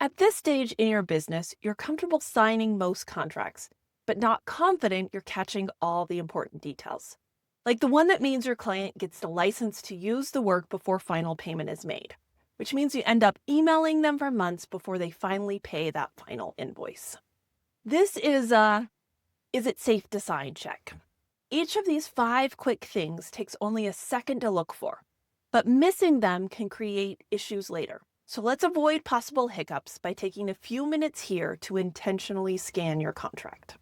At this stage in your business, you're comfortable signing most contracts, but not confident you're catching all the important details. Like the one that means your client gets the license to use the work before final payment is made, which means you end up emailing them for months before they finally pay that final invoice. This is a is it safe to sign check. Each of these 5 quick things takes only a second to look for, but missing them can create issues later. So let's avoid possible hiccups by taking a few minutes here to intentionally scan your contract.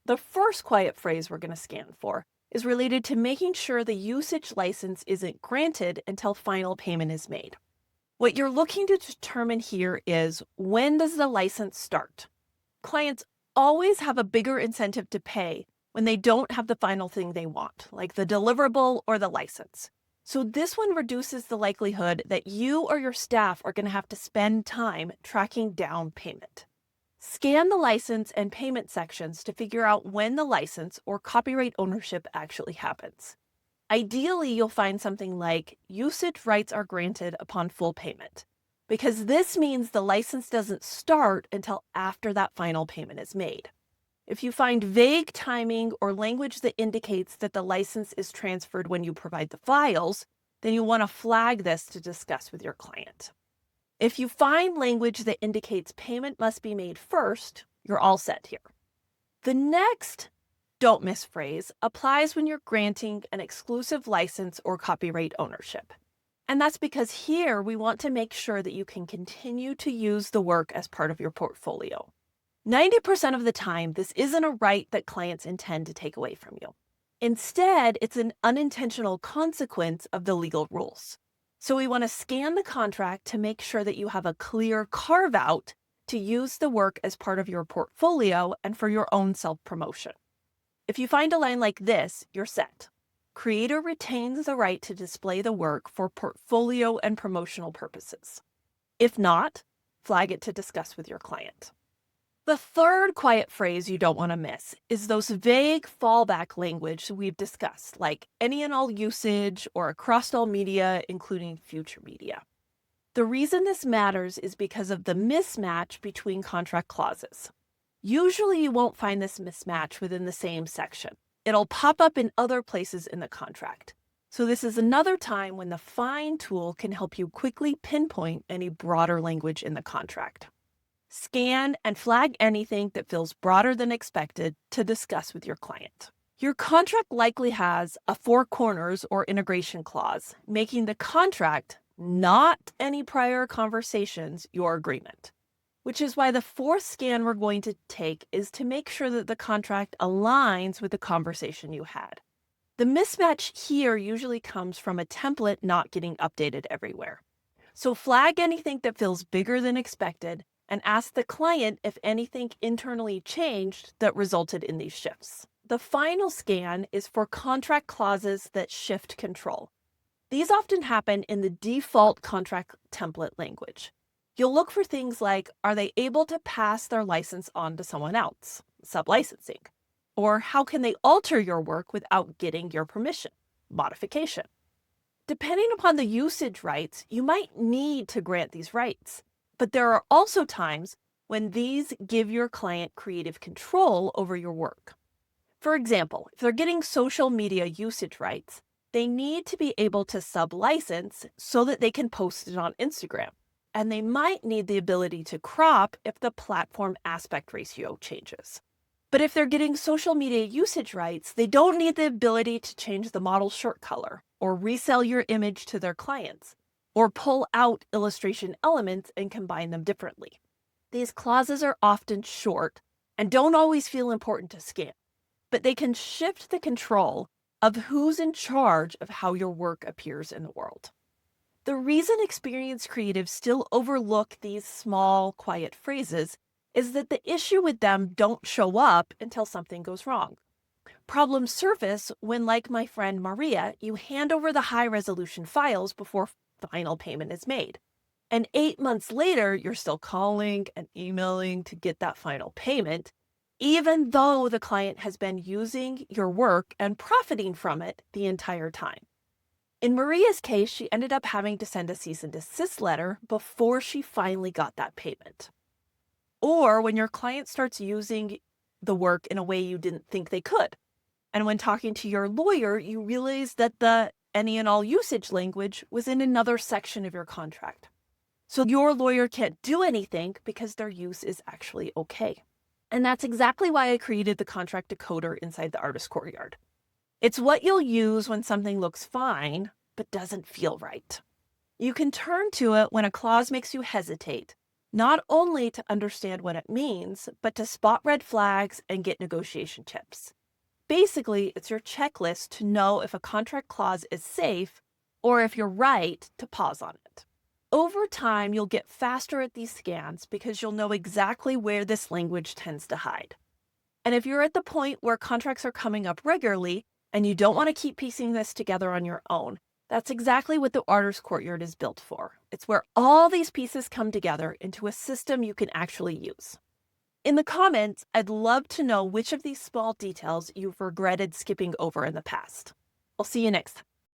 The first quiet phrase we're going to scan for is related to making sure the usage license isn't granted until final payment is made. What you're looking to determine here is, when does the license start? Clients always have a bigger incentive to pay when they don't have the final thing they want, like the deliverable or the license. So this one reduces the likelihood that you or your staff are going to have to spend time tracking down payment. Scan the license and payment sections to figure out when the license or copyright ownership actually happens. Ideally, you'll find something like usage rights are granted upon full payment, because this means the license doesn't start until after that final payment is made. If you find vague timing or language that indicates that the license is transferred when you provide the files, then you want to flag this to discuss with your client. If you find language that indicates payment must be made first, you're all set here. The next don't miss phrase applies when you're granting an exclusive license or copyright ownership. And that's because here we want to make sure that you can continue to use the work as part of your portfolio. 90% of the time, this isn't a right that clients intend to take away from you. Instead, it's an unintentional consequence of the legal rules. So we want to scan the contract to make sure that you have a clear carve-out to use the work as part of your portfolio and for your own self-promotion. If you find a line like this, you're set. Creator retains the right to display the work for portfolio and promotional purposes. If not, flag it to discuss with your client. The third quiet phrase you don't want to miss is those vague fallback language we've discussed, like any and all usage or across all media, including future media. The reason this matters is because of the mismatch between contract clauses. Usually you won't find this mismatch within the same section. It'll pop up in other places in the contract. So this is another time when the find tool can help you quickly pinpoint any broader language in the contract. Scan and flag anything that feels broader than expected to discuss with your client. Your contract likely has a 4 corners or integration clause, making the contract, not any prior conversations, your agreement. Which is why the fourth scan we're going to take is to make sure that the contract aligns with the conversation you had. The mismatch here usually comes from a template not getting updated everywhere. So flag anything that feels bigger than expected and ask the client if anything internally changed that resulted in these shifts. The final scan is for contract clauses that shift control. These often happen in the default contract template language. You'll look for things like, are they able to pass their license on to someone else, sublicensing? Or how can they alter your work without getting your permission, modification? Depending upon the usage rights, you might need to grant these rights. But there are also times when these give your client creative control over your work. For example, if they're getting social media usage rights, they need to be able to sublicense so that they can post it on Instagram. And they might need the ability to crop if the platform aspect ratio changes. But if they're getting social media usage rights, they don't need the ability to change the model shirt color or resell your image to their clients, or pull out illustration elements and combine them differently. These clauses are often short and don't always feel important to scan, but they can shift the control of who's in charge of how your work appears in the world. The reason experienced creatives still overlook these small, quiet phrases is that the issue with them don't show up until something goes wrong. Problems surface when, like my friend Maria, you hand over the high-resolution files before final payment is made. And 8 months later, you're still calling and emailing to get that final payment, even though the client has been using your work and profiting from it the entire time. In Maria's case, she ended up having to send a cease and desist letter before she finally got that payment. Or when your client starts using the work in a way you didn't think they could. And when talking to your lawyer, you realize that the any and all usage language was in another section of your contract. So your lawyer can't do anything because their use is actually okay. And that's exactly why I created the contract decoder inside the Artist Courtyard. It's what you'll use when something looks fine, but doesn't feel right. You can turn to it when a clause makes you hesitate, not only to understand what it means, but to spot red flags and get negotiation tips. Basically, it's your checklist to know if a contract clause is safe or if you're right to pause on it. Over time, you'll get faster at these scans because you'll know exactly where this language tends to hide. And if you're at the point where contracts are coming up regularly and you don't want to keep piecing this together on your own, that's exactly what the Artist Courtyard is built for. It's where all these pieces come together into a system you can actually use. In the comments, I'd love to know which of these small details you've regretted skipping over in the past. I'll see you next time.